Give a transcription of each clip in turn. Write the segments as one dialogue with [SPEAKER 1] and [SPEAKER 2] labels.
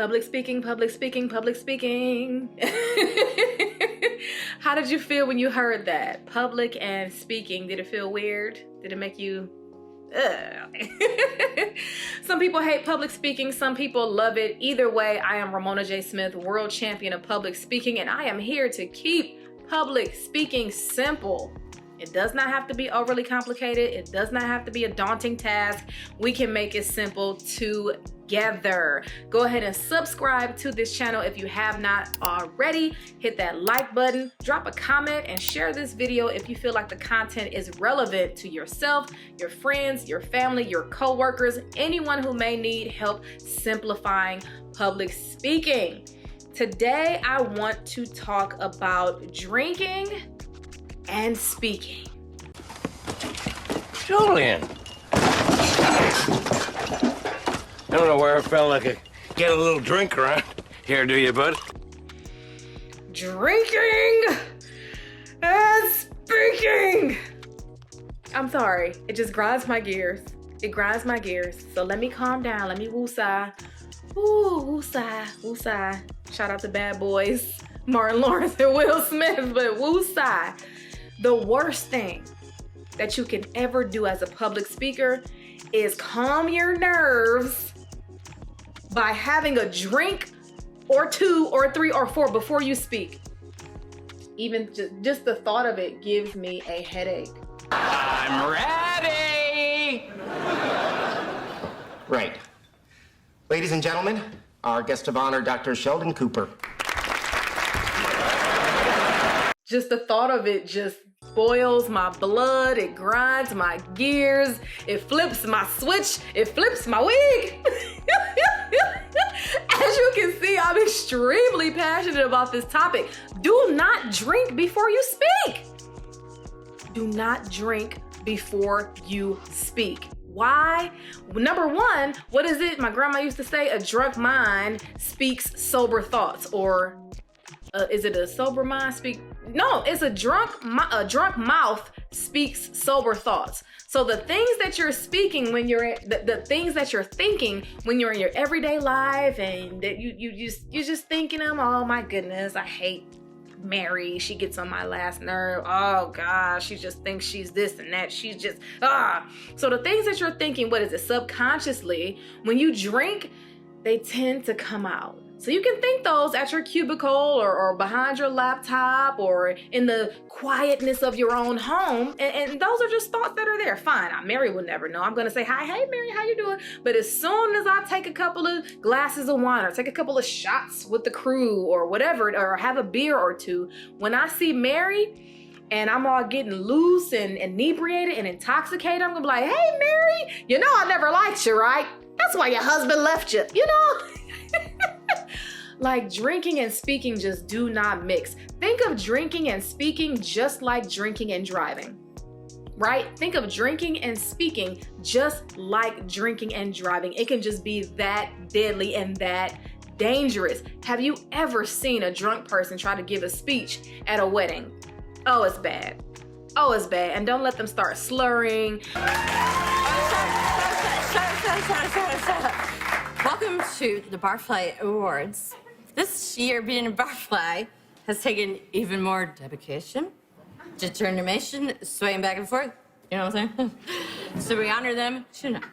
[SPEAKER 1] Public speaking, public speaking, public speaking. How did you feel when you heard that? Public and speaking. Did it feel weird? Did it make you... Some people hate public speaking. Some people love it. Either way, I am Ramona J. Smith, world champion of public speaking, and I am here to keep public speaking simple. It does not have to be overly complicated. It does not have to be a daunting task. We can make it simple together. Go ahead and subscribe to this channel if you have not already. Hit that like button, drop a comment, and share this video if you feel like the content is relevant to yourself, your friends, your family, your coworkers, anyone who may need help simplifying public speaking. Today, I want to talk about drinking and speaking.
[SPEAKER 2] Julian! I don't know where I felt like I get a little drink around here, do you, bud?
[SPEAKER 1] Drinking and speaking! I'm sorry, it just grinds my gears. It grinds my gears. So let me calm down, let me woosah. Ooh, woosah, woosah. Shout out to Bad Boys, Martin Lawrence and Will Smith, but woosah. The worst thing that you can ever do as a public speaker is calm your nerves by having a drink or two or three or four before you speak. Even just the thought of it gives me a headache.
[SPEAKER 2] I'm ready!
[SPEAKER 3] Right. Ladies and gentlemen, our guest of honor, Dr. Sheldon Cooper.
[SPEAKER 1] Just the thought of it just boils my blood, it grinds my gears, it flips my switch, it flips my wig. As you can see, I'm extremely passionate about this topic. Do not drink before you speak. Do not drink before you speak. Why? Number one, what is it? My grandma used to say, a drunk mind speaks sober thoughts. Or is it a sober mind speak? No, it's a drunk mouth speaks sober thoughts. So the things that you're speaking when you're the things that you're thinking when you're in your everyday life, and that you're just thinking them. Oh my goodness, I hate Mary. She gets on my last nerve. Oh gosh, she just thinks she's this and that. She's just So the things that you're thinking, what is it? Subconsciously, when you drink, they tend to come out. So you can think those at your cubicle or behind your laptop or in the quietness of your own home. And those are just thoughts that are there. Fine, Mary will never know. I'm gonna say, hi, hey Mary, how you doing? But as soon as I take a couple of glasses of wine or take a couple of shots with the crew or whatever, or have a beer or two, when I see Mary and I'm all getting loose and inebriated and intoxicated, I'm gonna be like, hey Mary, you know I never liked you, right? That's why your husband left you, you know? Like, drinking and speaking just do not mix. Think of drinking and speaking just like drinking and driving, right? Think of drinking and speaking just like drinking and driving. It can just be that deadly and that dangerous. Have you ever seen a drunk person try to give a speech at a wedding? Oh, it's bad. Oh, it's bad. And don't let them start slurring.
[SPEAKER 4] Welcome to the Barfly Awards. This year, being a barfly has taken even more dedication, determination, swaying back and forth. You know what I'm saying? So we honor them tonight.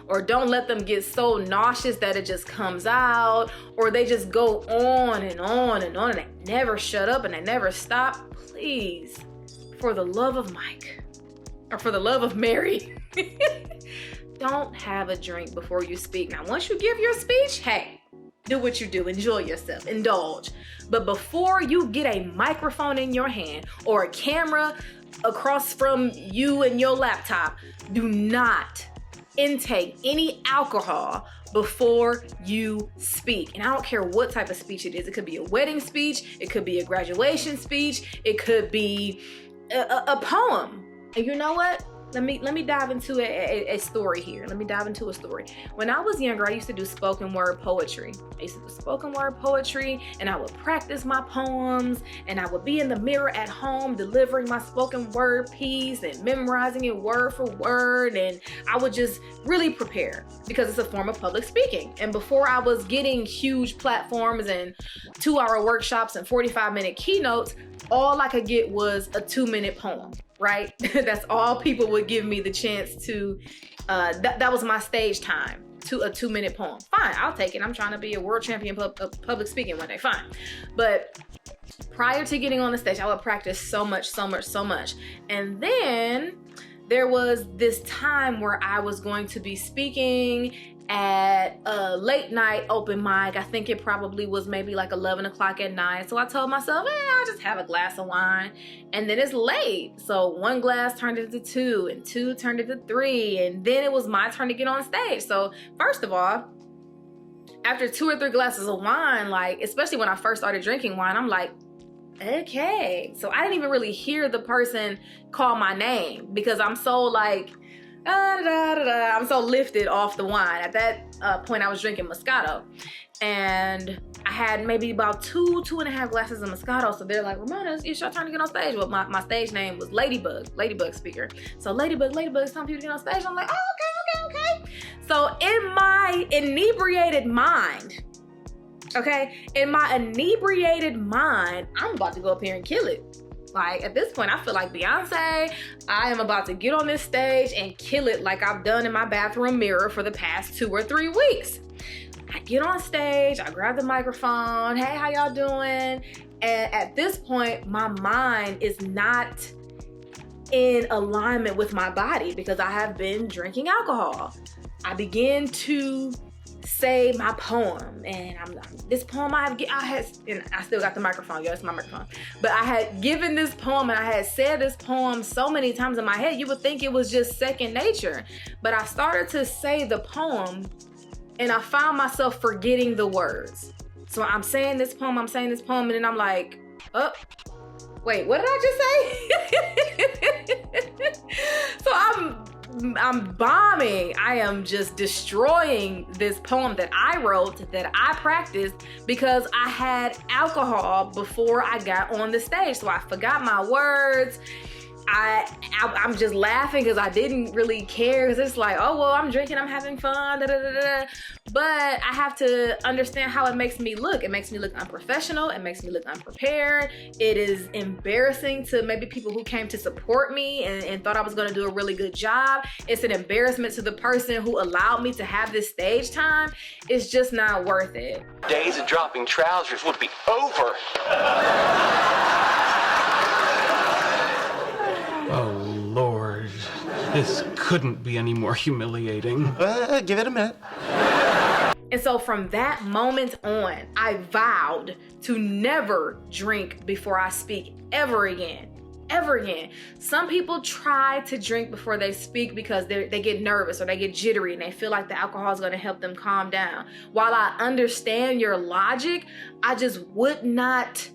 [SPEAKER 1] Or don't let them get so nauseous that it just comes out, or they just go on and on and on and they never shut up and they never stop. Please, for the love of Mike, or for the love of Mary, don't have a drink before you speak. Now, once you give your speech, hey, do what you do, enjoy yourself, indulge. But before you get a microphone in your hand or a camera across from you and your laptop, do not intake any alcohol before you speak. And I don't care what type of speech it is. It could be a wedding speech, it could be a graduation speech, it could be a poem. And you know what? let me dive into a story here. Let me dive into a story. When I was younger, I used to do spoken word poetry. I used to do spoken word poetry, and I would practice my poems, and I would be in the mirror at home delivering my spoken word piece and memorizing it word for word, and I would just really prepare because it's a form of public speaking. And before I was getting huge platforms and 2-hour workshops and 45-minute keynotes, all I could get was a 2-minute poem, right? That's all people would give me the chance to, that was my stage time, to a 2-minute poem. Fine, I'll take it. I'm trying to be a world champion of public speaking one day, fine. But prior to getting on the stage, I would practice so much. And then there was this time where I was going to be speaking at a late night open mic. I think it probably was maybe like 11 o'clock at night. So I told myself, I'll just have a glass of wine. And then it's late. So 1 glass turned into 2, and 2 turned into 3. And then it was my turn to get on stage. So first of all, after 2 or 3 glasses of wine, like, especially when I first started drinking wine, I'm like, okay. So I didn't even really hear the person call my name because I'm so like, I'm so lifted off the wine. At that point, I was drinking Moscato, and I had maybe about 2.5 glasses of Moscato. So they're like, Ramona, it's your turn to get on stage. Well, my stage name was Ladybug speaker. So Ladybug, it's time for you to get on stage. I'm like, oh, okay. So in my inebriated mind, I'm about to go up here and kill it. Like, at this point, I feel like Beyonce. I am about to get on this stage and kill it like I've done in my bathroom mirror for the past 2 or 3 weeks. I get on stage, I grab the microphone. Hey, how y'all doing? And at this point, my mind is not in alignment with my body because I have been drinking alcohol. I begin to say my poem, and this poem I had, and I still got the microphone, it's my microphone, but I had given this poem and I had said this poem so many times in my head, you would think it was just second nature. But I started to say the poem and I found myself forgetting the words. So I'm saying this poem, and then I'm like, oh, wait, what did I just say? So I'm bombing. I am just destroying this poem that I wrote, that I practiced, because I had alcohol before I got on the stage. So I forgot my words. I'm just laughing because I didn't really care, because it's like, oh, well, I'm drinking, I'm having fun, But I have to understand how it makes me look. It makes me look unprofessional. It makes me look unprepared. It is embarrassing to maybe people who came to support me and thought I was going to do a really good job. It's an embarrassment to the person who allowed me to have this stage time. It's just not worth it.
[SPEAKER 5] Days of dropping trousers would be over.
[SPEAKER 6] Oh, Lord. This couldn't be any more humiliating.
[SPEAKER 5] Give it a minute.
[SPEAKER 1] And so from that moment on, I vowed to never drink before I speak ever again. Some people try to drink before they speak because they get nervous or they get jittery and they feel like the alcohol is going to help them calm down. While I understand your logic, I just would not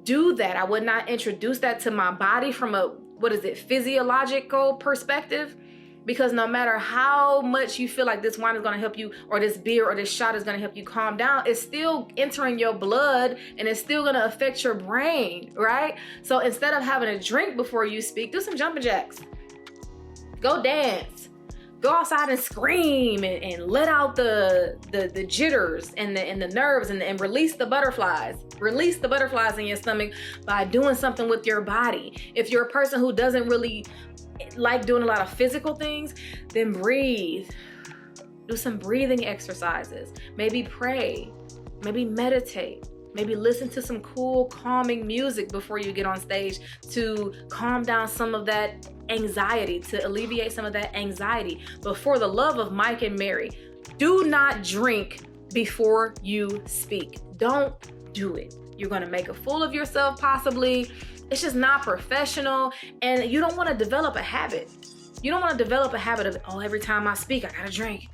[SPEAKER 1] do that. I would not introduce that to my body from a physiological perspective, because no matter how much you feel like this wine is going to help you, or this beer or this shot is going to help you calm down, it's still entering your blood and it's still going to affect your brain, right? So instead of having a drink before you speak, do some jumping jacks, go dance, go outside and scream and let out the jitters and the nerves and release the butterflies. Release the butterflies in your stomach by doing something with your body. If you're a person who doesn't really like doing a lot of physical things, then breathe. Do some breathing exercises. Maybe pray. Maybe meditate. Maybe listen to some cool, calming music before you get on stage to calm down some of that anxiety, to alleviate some of that anxiety. But for the love of Mike and Mary, do not drink before you speak. Don't do it. You're going to make a fool of yourself, possibly. It's just not professional, and you don't want to develop a habit. You don't want to develop a habit of, oh, every time I speak, I got to drink.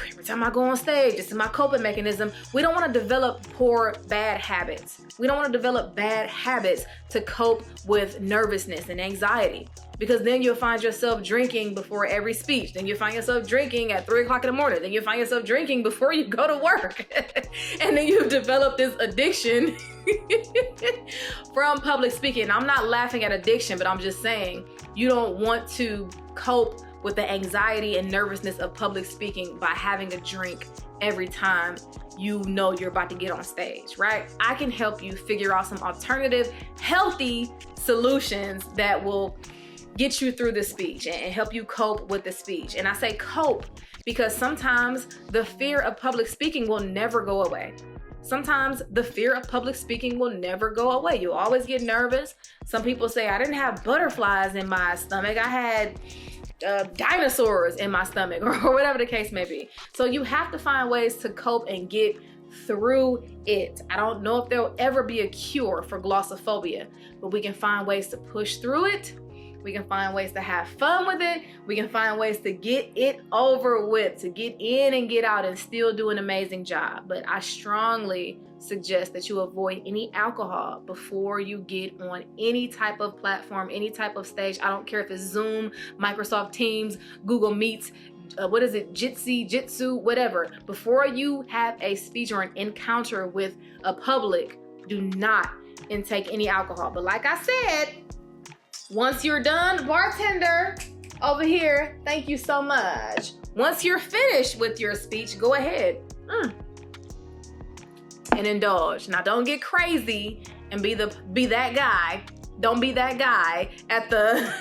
[SPEAKER 1] Every time I go on stage, this is my coping mechanism. We don't want to develop poor, bad habits. We don't want to develop bad habits to cope with nervousness and anxiety, because then you'll find yourself drinking before every speech. Then you'll find yourself drinking at 3 o'clock in the morning. Then you'll find yourself drinking before you go to work. And then you've developed this addiction from public speaking. I'm not laughing at addiction, but I'm just saying you don't want to cope with the anxiety and nervousness of public speaking by having a drink every time you know you're about to get on stage, right? I can help you figure out some alternative, healthy solutions that will get you through the speech and help you cope with the speech. And I say cope because sometimes the fear of public speaking will never go away. Sometimes the fear of public speaking will never go away. You always get nervous. Some people say, I didn't have butterflies in my stomach. I had dinosaurs in my stomach, or whatever the case may be. So you have to find ways to cope and get through it. I don't know if there'll ever be a cure for glossophobia, but we can find ways to push through it. We can find ways to have fun with it. We can find ways to get it over with, to get in and get out and still do an amazing job. But I strongly suggest that you avoid any alcohol before you get on any type of platform, any type of stage. I don't care if it's Zoom, Microsoft Teams, Google Meets, Jitsi, whatever. Before you have a speech or an encounter with a public, do not intake any alcohol. But like I said, once you're done, bartender over here, thank you so much. Once you're finished with your speech, go ahead and indulge. Now, don't get crazy and be that guy. Don't be that guy at the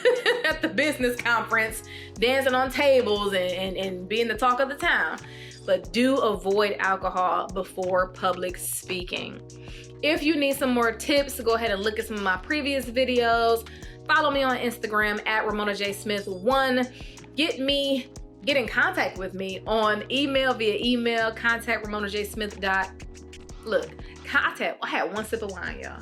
[SPEAKER 1] at the business conference dancing on tables and being the talk of the town. But do avoid alcohol before public speaking. If you need some more tips, go ahead and look at some of my previous videos. Follow me on Instagram at Ramona J Smith 1. Get in contact with me on email via email, contact RamonaJSmith. I had one sip of wine, y'all.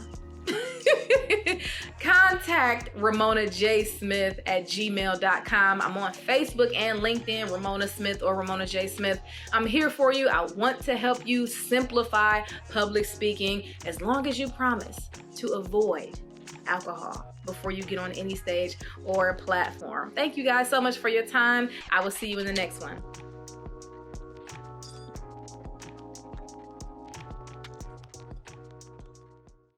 [SPEAKER 1] Contact RamonaJSmith@gmail.com. I'm on Facebook and LinkedIn, Ramona Smith or Ramona J Smith. I'm here for you. I want to help you simplify public speaking as long as you promise to avoid alcohol before you get on any stage or platform. Thank you guys so much for your time. I will see you in the next one.